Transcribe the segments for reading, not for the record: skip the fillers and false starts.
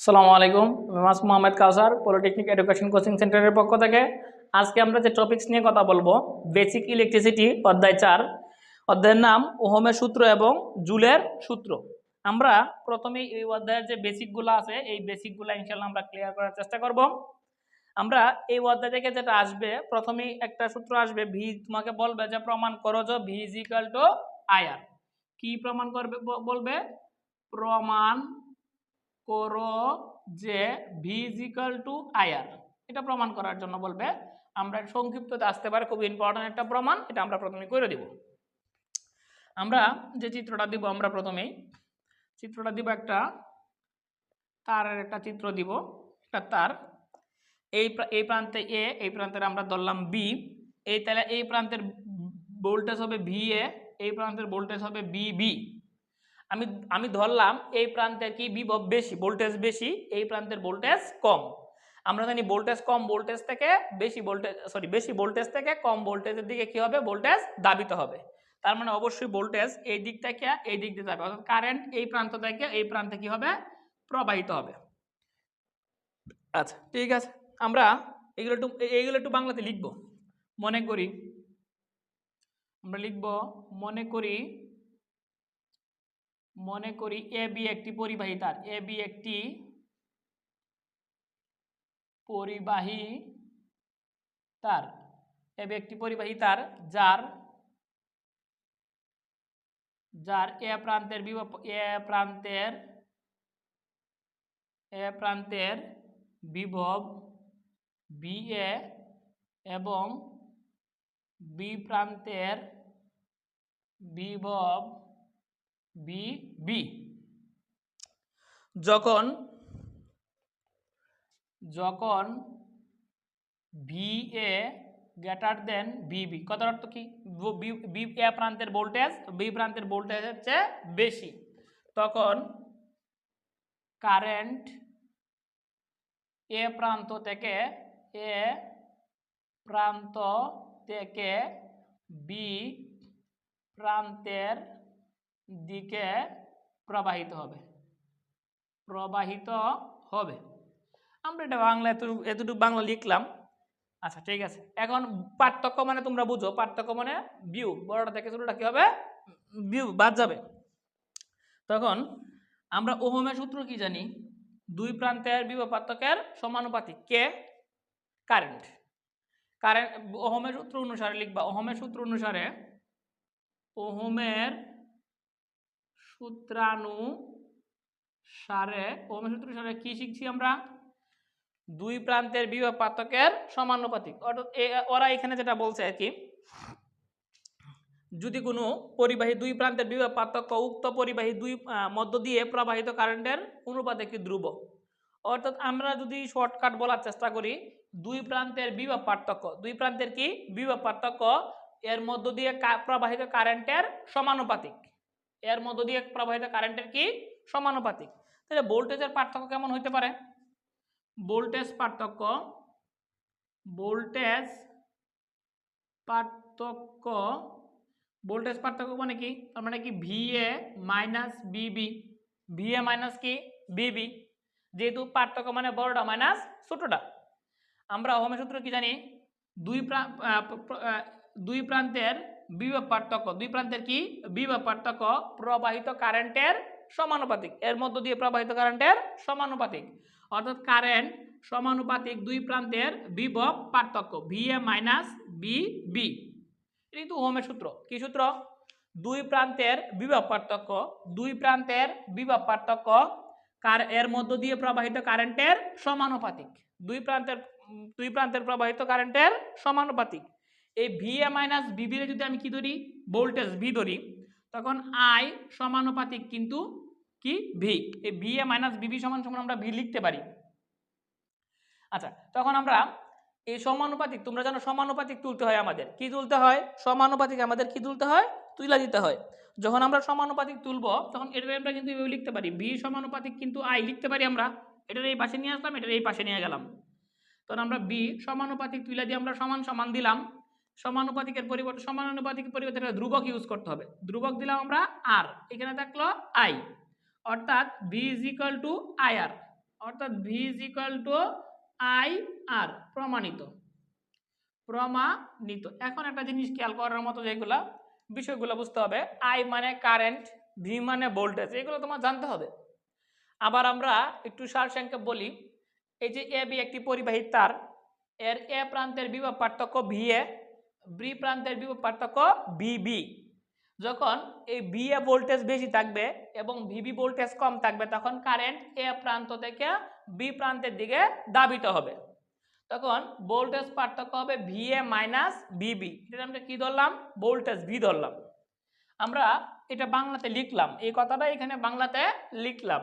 আসসালামু আলাইকুম, আমি মাসুম আহমেদ কাউসার, পলিটেকনিক এডুকেশন কোচিং সেন্টারের পক্ষ থেকে। আজকে আমরা যে টপিকস নিয়ে কথা বলবো, বেসিক ইলেকট্রিসিটি অধ্যায় 4। অধ্যায়ের নাম ওহমের সূত্র এবং জুলের সূত্র। আমরা প্রথমে এই অধ্যায়ের যে বেসিকগুলো আছে, এই বেসিকগুলো ইনশাআল্লাহ আমরা ক্লিয়ার করার চেষ্টা করব। আমরা এই অধ্যায় থেকে যেটা আসবে, প্রথমেই একটা সূত্র আসবে, ভি তোমাকে বলবে যে প্রমাণ করো যে V is equal two IR. কি প্রমাণ করবে বলবে? প্রমাণ করো যে V is equal two IR. এটা প্রমাণ করার জন্য বলবে। আমরা সংক্ষিপ্ততে আসতে পারে, খুব ইম্পর্টেন্ট একটা প্রমাণ, এটা আমরা প্রথমে করে দিব। আমরা যে চিত্রটা দিব, আমরা প্রথমেই চিত্রটা দিব, একটা তারের একটা চিত্র দিব। একটা তার, এই প্রান্তে এ, এই প্রান্তের আমরা ধরলাম বি। এই তাহলে এই প্রান্তের ভোল্টেজ হবে ভি এ, এই প্রান্তের ভোল্টেজ হবে বি বি। আমি ধরলাম এই প্রান্তের কি বিভব বেশি, ভোল্টেজ বেশি, এই প্রান্তের ভোল্টেজ কম। আমরা জানি ভোল্টেজ কম ভোল্টেজ থেকে বেশি ভোল্টেজ, বেশি ভোল্টেজ থেকে কম ভোল্টেজের দিকে কি হবে? ভোল্টেজ ধাবিত হবে। তার মানে অবশ্যই ভোল্টেজ এই দিক থেকে এই দিক দিয়ে যাবে, অর্থাৎ কারেন্ট এই প্রান্ত থেকে এই প্রান্তে কি হবে? প্রবাহিত হবে। আচ্ছা, ঠিক আছে। আমরা এগুলো একটু বাংলাতে লিখব। মনে করি, আমরা লিখব, মনে করি এ বি একটি পরিবাহী তার, এ বি একটি পরিবাহী তার, এ বি একটি পরিবাহী তার, যার এ প্রান্তের বিভব, এ প্রান্তের বিভব বি এ এবং বি প্রান্তের বিভব বি বি। যখন ভি এ গ্রেটার দেন বিবি, কথার অর্থ কি? বি এ প্রান্তের ভোল্টেজ বি প্রান্তের ভোল্টেজের চেয়ে বেশি, তখন কারেন্ট এ প্রান্ত থেকে বি প্রান্তের দিকে প্রবাহিত হবে। আমরা এটা বাংলা এতটুকু বাংলা লিখলাম। আচ্ছা, ঠিক আছে। এখন পার্থক্য মানে তোমরা বুঝো, পার্থক্য মানে বিউ, বড়টা থেকে ছোটটা কি হবে? বিউ বাদ যাবে। তখন আমরা ওহমের সূত্র কি জানি? দুই প্রান্তের বিভব পার্থক্যের সমানুপাতিক কে কারেন্ট। ওহমের সূত্র অনুসারে লিখবা, ওহমের সূত্র অনুসারে কি শিখছি আমরা? দুই প্রান্তের বিভব পার্থক্যের সমানুপাতিক। অর্থাৎ ওরা এখানে যেটা বলছে আর কি, যদি কোনো পরিবাহী দুই প্রান্তের বিভব পার্থক্য উক্ত পরিবাহী দুই মধ্য দিয়ে প্রবাহিত কারেন্টের অনুপাত একটি ধ্রুব। অর্থাৎ আমরা যদি শর্টকাট বলার চেষ্টা করি, দুই প্রান্তের বিভব পার্থক্য, দুই প্রান্তের কি বিভব পার্থক্য, এর মধ্য দিয়ে প্রবাহিত কারেন্টের সমানুপাতিক, এর মধ্য দিয়ে প্রবাহিত কারেন্টের কি সমানুপাতিক। তাহলে ভোল্টেজের পার্থক্য কেমন হইতে পারে? ভোল্টেজ পার্থক্য মানে কি? তার মানে কি V A minus Bibi, V A minus কি বিবি, যেহেতু পার্থক্য মানে বড়টা মাইনাস ছোটটা। আমরা ওহমের সূত্র কি জানি? দুই প্রান্তের বিভব পার্থক্য, দুই প্রান্তের কি বিভব পার্থক্য প্রবাহিত কারেন্টের সমানুপাতিক, এর মধ্য দিয়ে প্রবাহিত কারেন্টের সমানুপাতিক। অর্থাৎ কারেন্ট সমানুপাতিক দুই প্রান্তের বিভব পার্থক্য V A minus B B. এটা কিন্তু ওহমের সূত্র। কি সূত্র? দুই প্রান্তের বিভব পার্থক্য, এর মধ্য দিয়ে প্রবাহিত কারেন্টের সমানুপাতিক, দুই প্রান্তের প্রবাহিত কারেন্টের সমানুপাতিক। এই ভি এ মাইনাস বিবি রে যদি আমি কি ধরি? ভোল্টেজ ভি ধরি, তখন আই সমানুপাতিক কিন্তু কি ভি। এই ভি এ মাইনাস বিবি সমান আমরা ভি লিখতে পারি। আচ্ছা, তখন আমরা এই সমানুপাতিক, তোমরা জানো সমানুপাতিক তুলতে হয় আমাদের, কি তুলতে হয়? সমানুপাতিক আমাদের কি তুলতে হয়? তুলে দিতে হয়। যখন আমরা সমানুপাতিক তুলব, তখন এটা আমরা কিন্তু এভাবে লিখতে পারি, ভি সমানুপাতিক কিন্তু আই লিখতে পারি আমরা। এটার এই পাশে নিয়ে আসলাম, এটার এই পাশে নিয়ে গেলাম, তখন আমরা বি সমানুপাতিক তুলে দিয়ে আমরা সমান সমান দিলাম। সমানুপাতিকের পরিবর্তে একটা ধ্রুবক ইউজ করতে হবে। ধ্রুবক দিলাম আমরা আর, এখানে থাকলো আই, অর্থাৎ V is equal to I R, অর্থাৎ V is equal to I R, প্রমাণিত। এখন একটা জিনিস খেয়াল করার মতো, যেগুলা বিষয়গুলো বুঝতে হবে। আই মানে কারেন্ট, ভি মানে ভোল্টেজ, এগুলো তোমার জানতে হবে। আবার আমরা একটু সারসংক্ষেপ বলি। এই যে এ বি একটি পরিবাহী তার, এর এ প্রান্তের বিভব পার্থক্য ভি এ, বি প্রান্তের বিভব পার্থক্য ভিবি। যখন এই বি এ ভোল্টেজ বেশি থাকবে এবং ভিবি ভোল্টেজ কম থাকবে, তখন কারেন্ট এ প্রান্ত থেকে বি প্রান্তের দিকে ধাবিত হবে। তখন ভোল্টেজ পার্থক্য হবে ভি এ মাইনাস ভিবি। এটা আমরা কি ধরলাম? ভোল্টেজ ভি ধরলাম। আমরা এটা বাংলাতে লিখলাম, এই কথাটা এখানে বাংলাতে লিখলাম।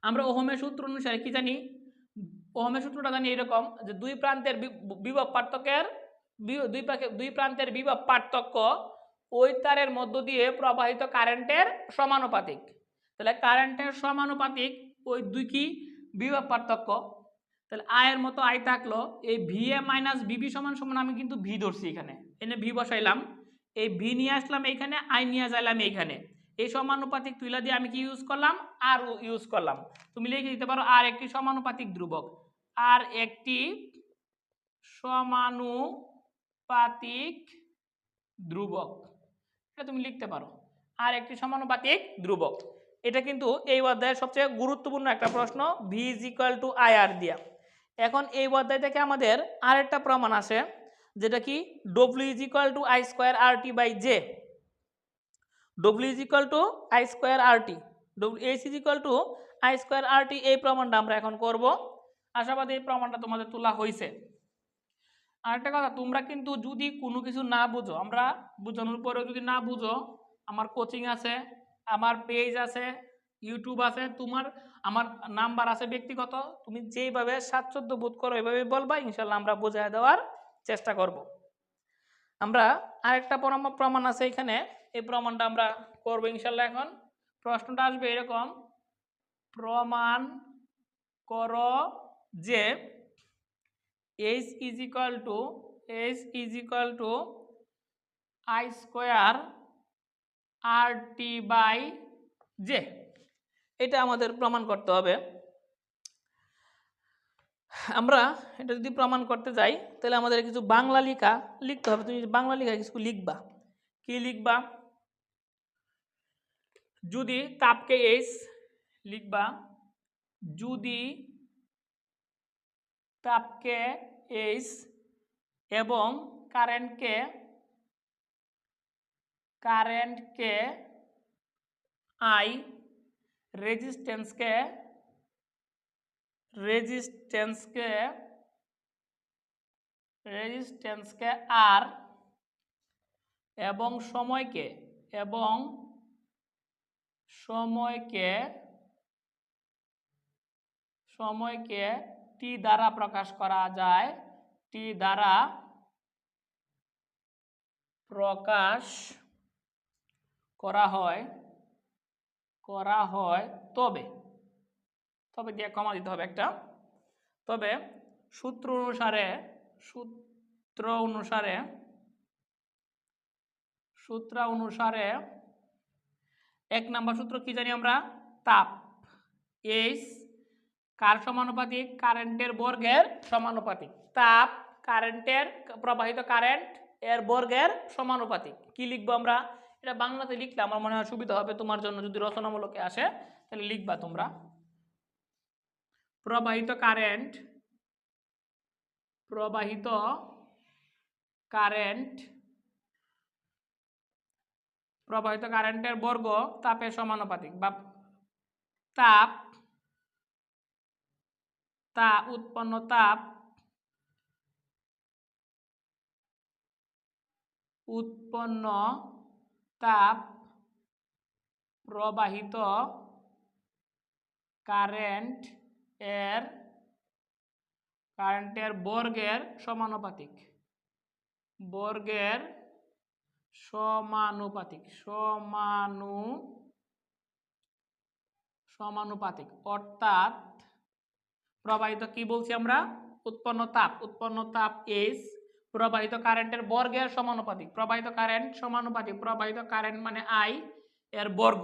আমরা ওহমের সূত্র অনুসারে কি জানি? ওহমের সূত্রটা জানি এরকম, যে দুই প্রান্তের বিভব পার্থক্যের দুই প্রান্তের বিভব পার্থক্য ওই তারের মধ্য দিয়ে প্রবাহিত কারেন্টের সমানুপাতিক। তাহলে কারেন্টের সমানুপাতিক ওই দুই কি বিভব পার্থক্য। তাহলে আয়ের মতো আই থাকলো, এই ভি এ মাইনাস বিবি সমান সমান, আমি কিন্তু ভি ধরছি এখানে, এনে ভি বসাইলাম, এই ভি নিয়ে আসলাম এইখানে, আই নিয়ে যাইলাম এইখানে। এই সমানুপাতিক তুলা দিয়ে আমি কি ইউজ করলাম? আর ইউজ করলাম। তুমি লিখে দিতে পারো আর একটি সমানুপাতিক ধ্রুবক, আর একটি সমানুপাতিক ধ্রুবক, এটা তুমি লিখতে পারো, আর একটি সমানুপাতিক ধ্রুবক। এটা কিন্তু এই অধ্যায়ের সবচেয়ে গুরুত্বপূর্ণ একটা প্রশ্ন, V is equal to I R দিয়া। এখন এই অধ্যায় থেকে আমাদের আরেকটা প্রমাণ আসে, যেটা কি W is equal to I square R T by J. W is equal to I square R T, H is equal to I square R T. এই প্রমাণটা আমরা এখন করব। আশাবাদী এই প্রমাণটা তোমাদের তোলা হয়েছে। আরেকটা কথা, তোমরা কিন্তু যদি কোনো কিছু না বুঝো, আমরা বোঝানোর পরেও যদি না বুঝো, আমার কোচিং আছে, আমার পেজ আছে, ইউটিউব আছে, আমার নাম্বার আছে ব্যক্তিগত, তুমি যেইভাবে স্বাচ্ছন্দ্য বোধ করো এইভাবে বলবা, ইনশাল্লাহ আমরা বোঝায় দেওয়ার চেষ্টা করব। আমরা আরেকটা প্রমাণ আছে এখানে, এই প্রমাণটা আমরা করবো ইনশাল্লাহ। এখন প্রশ্নটা আসবে এরকম, প্রমাণ করো যে H is equal to I square R T by J. এটা আমাদের প্রমাণ করতে হবে। আমরা এটা যদি প্রমাণ করতে যাই, তাহলে আমাদের কিছু বাংলা লিখতে হবে। তুমি বাংলা লেখা কিছু লিখবা, কি লিখবা? যদি তাপকে H লিখবা, যদি তাপকে H এবং কারেন্টকে I, রেজিস্ট্যান্সকে আর, এবং সময়কে টি দ্বারা প্রকাশ করা যায়, টি দ্বারা প্রকাশ করা হয় তবে দিয়ে কমা দিতে হবে একটা। তবে সূত্র অনুসারে 1 নম্বর সূত্র কি জানি আমরা? তাপ H কার সমানুপাতিক? কারেন্টের বর্গের সমানুপাতিক। তাপ প্রবাহিত কারেন্ট এর বর্গের সমানুপাতিক। কি লিখবো আমরা? এটা বাংলাতে লিখলে আমার মনে হয় সুবিধা হবে তোমার জন্য, যদি রচনামূলকে আসে তাহলে লিখবা তোমরা। প্রবাহিত কারেন্টের বর্গ তাপের সমানুপাতিক, বা উৎপন্ন তাপ প্রবাহিত কারেন্টের বর্গের সমানুপাতিক। অর্থাৎ প্রবাহিত কি বলছি আমরা? উৎপন্ন তাপ H প্রবাহিত কারেন্টের বর্গের সমানুপাতিক। প্রবাহিত কারেন্ট মানে I এর বর্গ।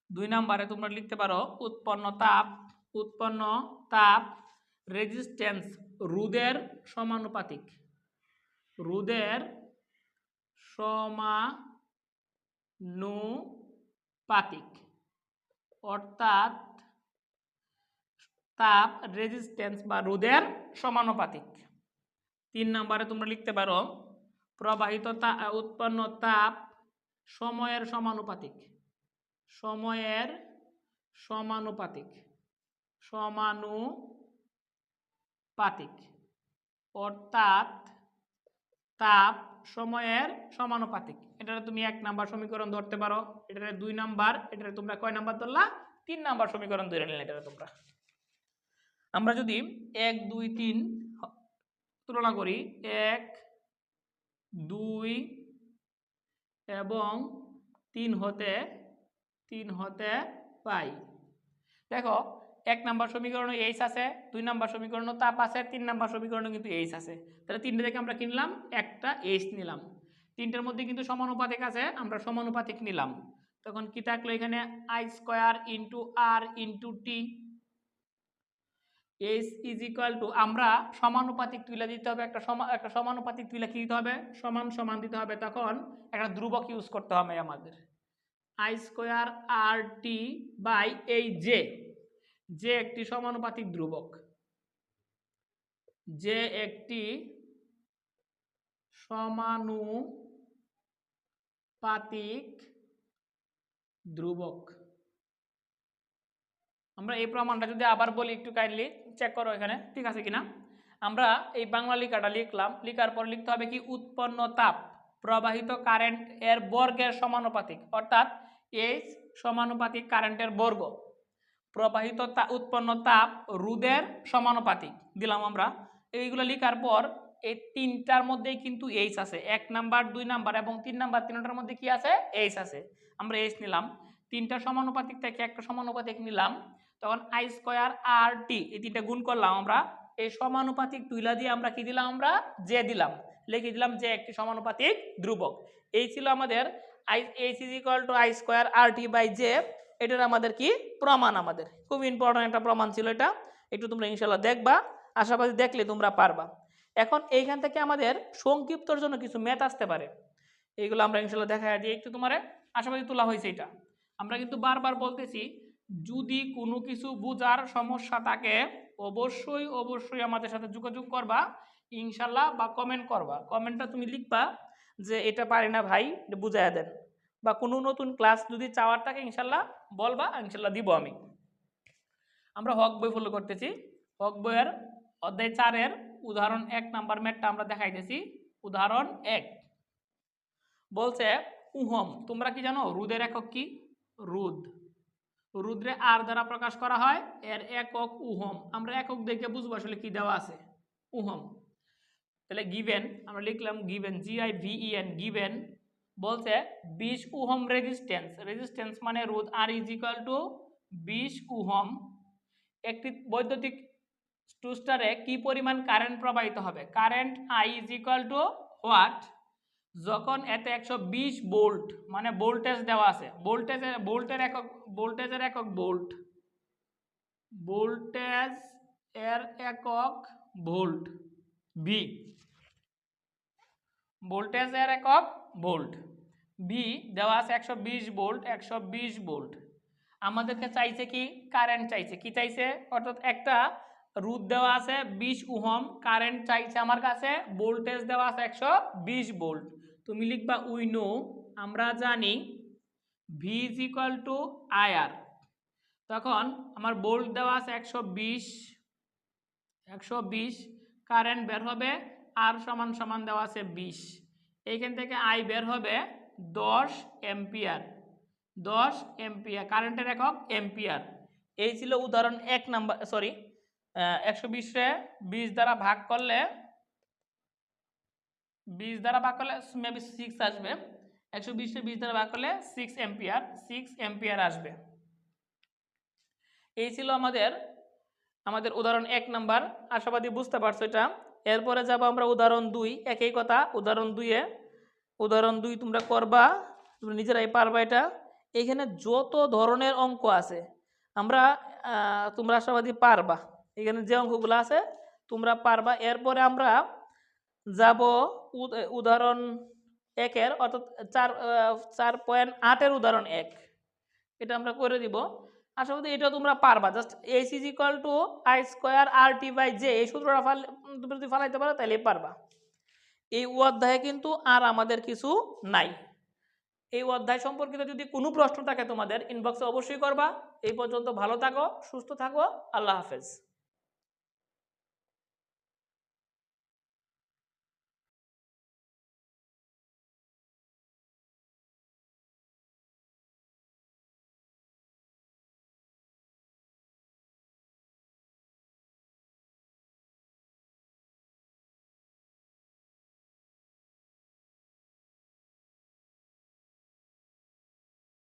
2 নম্বরে তোমরা লিখতে পারো উৎপন্ন তাপ রেজিস্ট্যান্স রোধের সমানুপাতিক। রোধের সমানুপাতিক অর্থাৎ তাপ রেজিস্ট্যান্স বা রোধের সমানুপাতিক। 3 নম্বরে তোমরা লিখতে পারো প্রবাহিত উৎপন্ন তাপ সময়ের সমানুপাতিক। সময়ের সমানুপাতিক অর্থাৎ তাপ সময়ের সমানুপাতিক। এটা তুমি 1 নাম্বার সমীকরণ ধরতে পারো, এটা 2 নাম্বার, এটা তোমরা কয় নাম্বার ধরলা? 3 নাম্বার সমীকরণ ধরে নিলে এটা তোমরা। আমরা যদি 1 2 3 তুলনা করি, 1 2 এবং 3 হতে পাই। দেখো 1 নাম্বার সমীকরণে এইচ আছে, 2 নাম্বার সমীকরণে তাপ আছে, 3 নাম্বার সমীকরণে কিন্তু এইচ আছে। তাহলে 3টে থেকে আমরা কিনলাম, একটা এইচ নিলাম। 3টার মধ্যে কিন্তু সমানুপাতিক আছে, আমরা সমানুপাতিক নিলাম। তখন কি থাকলো এখানে? I square into R into T. H is equal to, আমরা সমানুপাতিক তুলে দিতে হবে, একটা সমানুপাতিক তুলে কি দিতে হবে? সমান সমান দিতে হবে। তখন একটা ধ্রুবক ইউজ করতে হবে আমাদের, I square R T by এই যে একটি সমানুপাতিক ধ্রুবক, যে একটি সমানুপাতিক ধ্রুবক। আমরা এই প্রমাণটা যদি আবার বলি, একটু কাইন্ডলি চেক করো এখানে ঠিক আছে কিনা। আমরা এই বাংলা লেখাটা লিখলাম, লেখার পর লিখতে হবে কি? উৎপন্ন তাপ প্রবাহিত কারেন্ট এর বর্গের সমানুপাতিক, অর্থাৎ এইচ সমানুপাতিক কারেন্টের বর্গ। প্রবাহিত উৎপন্ন তাপ রোধের সমানুপাতিক দিলাম আমরা। এইগুলো লেখার পর এই 3টার মধ্যেই কিন্তু এইচ আছে, 1 নাম্বার 2 নাম্বার এবং 3 নাম্বার, 3টার মধ্যে কি আছে? এইচ আছে। আমরা এইচ নিলাম, 3টা সমানুপাতিক থেকে একটা সমানুপাতিক নিলাম। তখন I স্কয়ার আর টি, এই 3টা গুণ করলাম আমরা। এই সমানুপাতিক তুইলা দিয়ে আমরা কি দিলাম? আমরা জে দিলাম, লিখে দিলাম যে একটি সমানুপাতিক ধ্রুবক। এই ছিল আমাদের H is equal to I square R T by J. এটার আমাদের কি প্রমাণ, আমাদের খুব ইম্পর্টেন্ট একটা প্রমাণ ছিল এটা। একটু তোমরা ইনশাআল্লাহ দেখবা, আশাবাদী দেখলে তোমরা পারবা। এখন এইখান থেকে আমাদের সংক্ষিপ্তর জন্য কিছু ম্যাথ আসতে পারে, এইগুলো আমরা ইনশাআল্লাহ দেখা দিয়ে একটু তোমার আশাবাদী তোলা হয়েছে। এটা আমরা কিন্তু বারবার বলতেছি, যদি কোনো কিছু বোঝার সমস্যা থাকে অবশ্যই আমাদের সাথে যোগাযোগ করবা ইনশাআল্লাহ, বা কমেন্ট করবা। কমেন্টটা তুমি লিখবা যে এটা পারি না ভাই, এটা বুঝাইয়া দেন, বা কোনো নতুন ক্লাস যদি চাওয়ার থাকে ইনশাআল্লাহ বলবা, ইনশাআল্লাহ দিব আমি। আমরা হক বই ফলো করতেছি, হক বইয়ের অধ্যায় 4-এর উদাহরণ 1 নাম্বার ম্যাথটা আমরা দেখাইতেছি। উদাহরণ 1 বলছে ওহম। তোমরা কি জানো রোধের একক কি? রোধরে আর দ্বারা প্রকাশ করা হয়, এর একক ওহম। আমরা একক দেখে বুঝবো আসলে কি দেওয়া আছে, ওহম। তাহলে গিভেন আমরা লিখলাম, গিভেন GIVEN, গিভেন বলছে 20 ওহম রেজিস্ট্যান্স মানে রোধ, আর ইজ ইকুয়াল টু 20 ওহম। একটি বৈদ্যুতিক টুস্টারে কি পরিমাণ কারেন্ট প্রবাহিত হবে? Current I is equal two what? যখন এতে 120 ভোল্ট মানে ভোল্টেজ দেওয়া আছে, ভোল্টেজের একক ভোল্ট, ভোল্টেজের একক ভোল্ট ভি, ভোল্টেজের একক ভোল্ট ভি দেওয়া আছে 120 ভোল্ট। আমাদেরকে চাইছে কি? কারেন্ট চাইছে। কি চাইছে? অর্থাৎ একটা রোধ দেওয়া আছে 20 ওহম, কারেন্ট চাইছে আমার কাছে, ভোল্টেজ দেওয়া আছে 120 ভোল্ট। তুমি লিখবা উই নো, আমরা জানি, V is equal two IR। তখন আমার ভোল্ট দেওয়া আছে 120, কারেন্ট বের হবে, আর সমান দেওয়া আছে 20। এইখান থেকে I বের হবে 10 এম্পিয়ার, কারেন্টের একক এম্পিয়ার। এই ছিল উদাহরণ 1 নাম্বার। সরি, 120-রে 20 দ্বারা ভাগ করলে মেবি 6 আসবে। 120-রে 20 দ্বারা ভাগ করলে 6 এম্পিয়ার আসবে। এই ছিল আমাদের উদাহরণ 1 নাম্বার। আশাবাদী বুঝতে পারছো এটা। এরপরে যাব আমরা উদাহরণ 2। একই কথা, উদাহরণ 2 তোমরা করবা, তোমরা নিজেরাই পারবা এটা। এখানে যত ধরনের অঙ্ক আছে আমরা তোমরা আশাবাদী পারবা, এখানে যে অঙ্কগুলো আছে তোমরা পারবা। এরপরে আমরা যাব উদাহরণ 1-এর অর্থাৎ 4.8-এর উদাহরণ 1, এটা আমরা করে দিব। আশা করি এটা তোমরা পারবা। Just H is equal to I square R T by J, এই সূত্রটা তুমি যদি ফালাইতে পারো তাহলে পারবা। এই অধ্যায়ে কিন্তু আর আমাদের কিছু নাই। এই অধ্যায় সম্পর্কিত যদি কোনো প্রশ্ন থাকে তোমাদের ইনবক্সে অবশ্যই করবা। এই পর্যন্ত ভালো থাকো, সুস্থ থাকো, আল্লাহ হাফেজ।